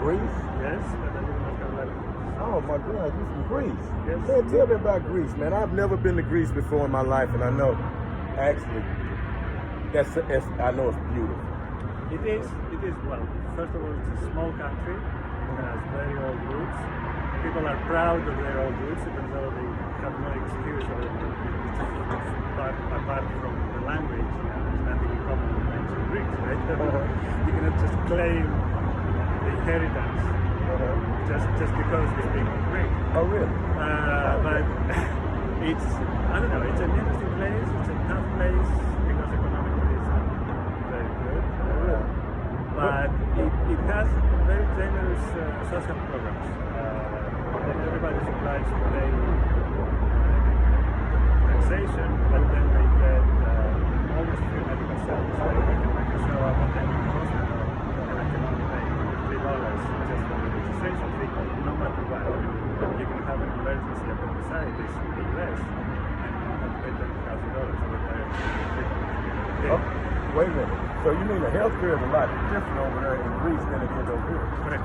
Greece? Yes, but I live in North Carolina. Oh my God, you from Greece? Yes. Man, tell me about Greece, man. I've never been to Greece before in my life, and I know, actually, I know it's beautiful. It is, well, first of all, it's a small country. It has very old roots. People are proud of their old roots, even though they have no excuse or apart from the language. There's nothing in common with ancient Greeks, right? You cannot just claim the inheritance just because you speak Greek. Oh, really? But it's, I don't know, it's an interesting place. It's a tough place because economically it's not very good. But it has very generous social programs. Everybody is obliged to pay taxation, but then they get almost free medical service. Like I can show up at any hospital and I can only pay $3 just for the registration fee, no matter what. You can have an emergency appendicitis in the US and you don't have to pay $10,000 over there. Oh, wait a minute. So you mean the healthcare is a lot different over there in Greece than it is over here? Correct.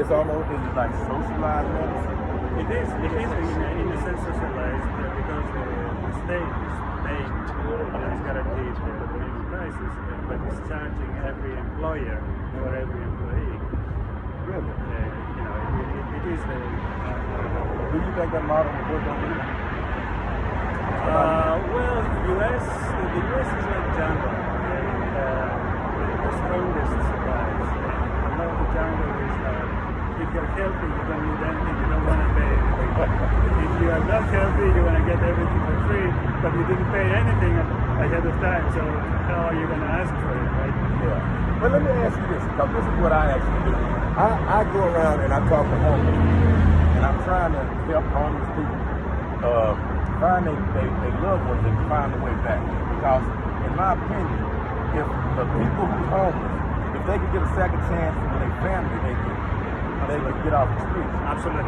It's almost, is it like socialized medicine? It is in a sense socialized because the state is paying, is guaranteed the minimum prices, but it's charging every employer for every employee. Really? It is the. Do you think that model would work over here? Well, the US is like jungle. The strongest survives. A lot of the jungle is if you're healthy, you don't need anything, you don't want to pay anything. If you are not healthy, you want to get everything for free, but you didn't pay anything ahead of time, so how are you going to ask for it, right? Yeah. But let me ask you this, because this is what I actually do. I go around and I talk to homeless people, and I'm trying to help homeless people find their loved ones and find a way back. Because, in my opinion, if the people who's homeless, if they could get a second chance from their family, they could get off the streets. Absolutely.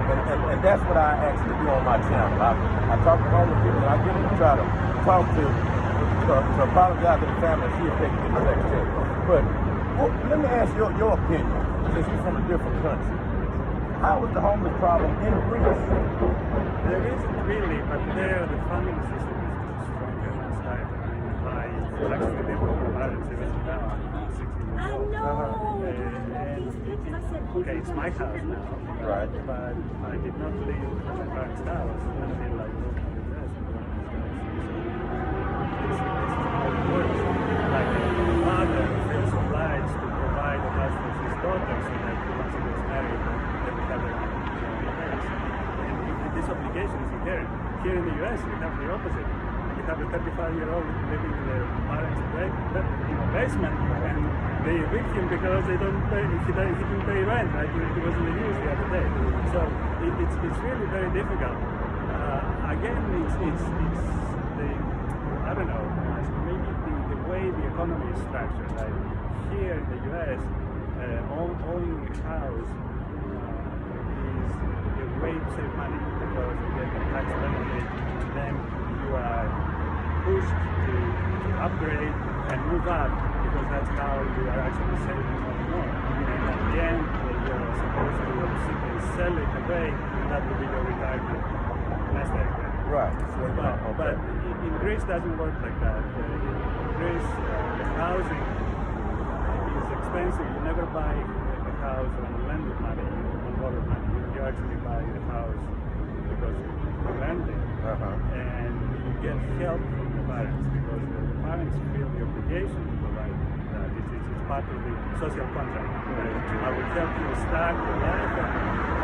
And that's what I actually do on my channel. I talk to homeless people, and I get them to try to talk to apologize to the family and see if they can get a second chance. But let me ask your opinion, since you're from a different country. How is the homeless problem in Greece? There isn't really, but there the funding system is stronger and higher. I actually live with my parents even now. I'm 60 years old. Okay, it's my house now. Right. But I did not leave my parents' house until I moved to the US with one of these guys. This is how it works. Like a father feels obliged to provide a house for his daughter so that once he gets married, they will have their own place. And this obligation is inherent. Here in the US, we have the opposite. You have a 35-year-old living in the parents' basement, and they evict him because they don't pay. He didn't pay rent, right? He was in the news the other day. So it's really very difficult. Again, it's the, I don't know, maybe the way the economy is structured. Like here in the US, owning a house is a way to save money because you get a tax benefit, and then you are pushed to upgrade and move up because that's how you are actually saving more. And at the end, you are supposed to simply sell it away, and that will be your retirement nest egg. Right. But in Greece, it doesn't work like that. In Greece, the housing is expensive. You never buy a house on lending money, on borrowed money. You actually buy the house because you're lending. And you get help from the parents because the parents feel the obligation to provide that. It's part of the social contract. I will help you start your life, and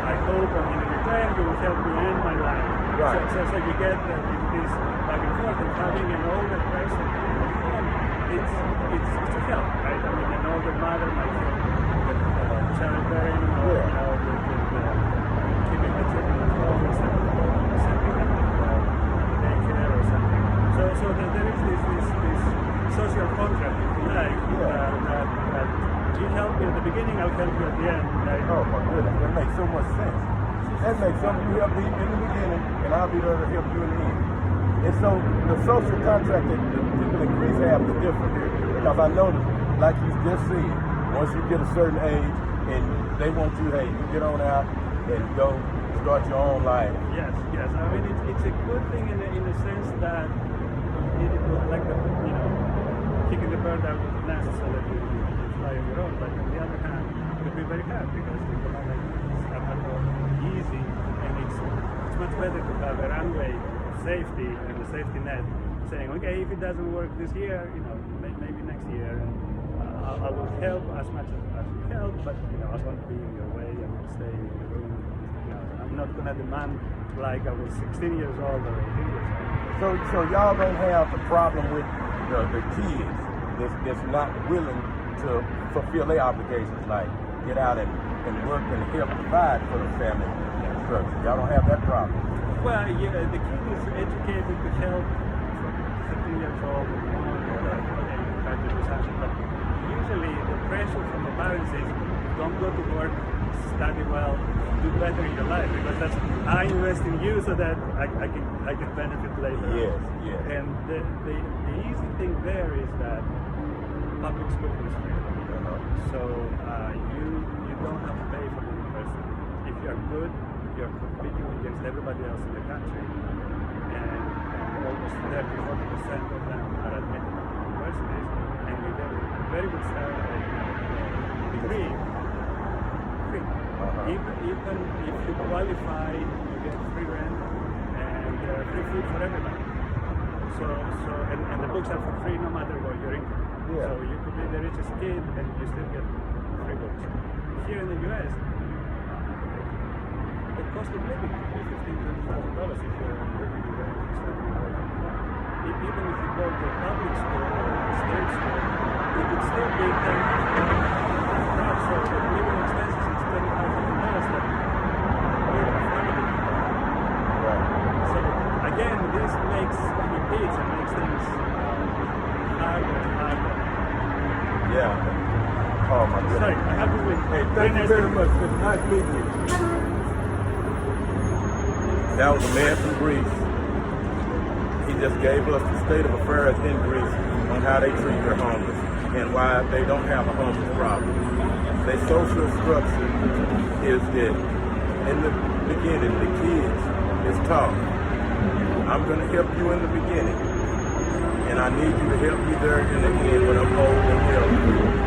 I hope in return you will help me end my life. Right. So you get this back and forth, and having an older person it's a help, right? I mean, an older mother might help with childbearing or with keeping the children at home instead of sending them to daycare or something. So that there is this social contract, if you like, that you help me at the beginning, I'll help you at the end. Right? Oh my goodness, that makes so much sense. That makes something you help me in the beginning, and I'll be there to help you in the end. And so the social contract that the people in Greece have is different here. Because I noticed, like you just said, once you get a certain age and they want you, hey, you get on out and go start your own life. Yes, yes. I mean, it's a good thing in the sense that like the, kicking the bird out of the nest so that you fly on your own. But on the other hand, it could be very hard because the economic is not easy, and it's much better to have a runway of safety and a safety net saying, okay, if it doesn't work this year, maybe next year, and I will help as much as you help, but I won't be in your way. I will stay in your room. I'm not going to demand like I was 16 years old or 18 years old. So y'all don't have the problem with the kids that's not willing to fulfill their obligations, like get out and work and help provide for the family structure. Y'all don't have that problem. Well, yeah, the kid is educated to help from 15 years old or more, okay, you try to do something, but usually the pressure from the parents is don't go to work, study well, do better in your life, because that's I invest in you so that I can benefit later. Yes, yes. And the easy thing there is that public school is free. So you don't have to pay for the university. If you're good, you're competing against everybody else in the country, and almost 30-40% of them are admitted to universities, and you get a very good degree. Free. Even if you qualify, you get free rent and free food for everybody. So and the books are for free no matter what your income. Yeah. So you could be the richest kid and you still get free books. Here in the US, the cost of living could be $15,000-$20,000 if you're living in a studying away from home. Even if you go to a public school or a state school, it could still be $10,000. So the living expenses is $25,000 that your family can pay. Right. So again, this repeats and makes things harder and harder. Yeah. Oh my goodness. Sorry, I have to wait. Hey, thank you very much. It's nice meeting you. That was a man from Greece. He just gave us the state of affairs in Greece on how they treat their homeless and why they don't have a homeless problem. Their social structure is that in the beginning, the kids is taught, I'm going to help you in the beginning, and I need you to help me there in the end when I'm old and ill.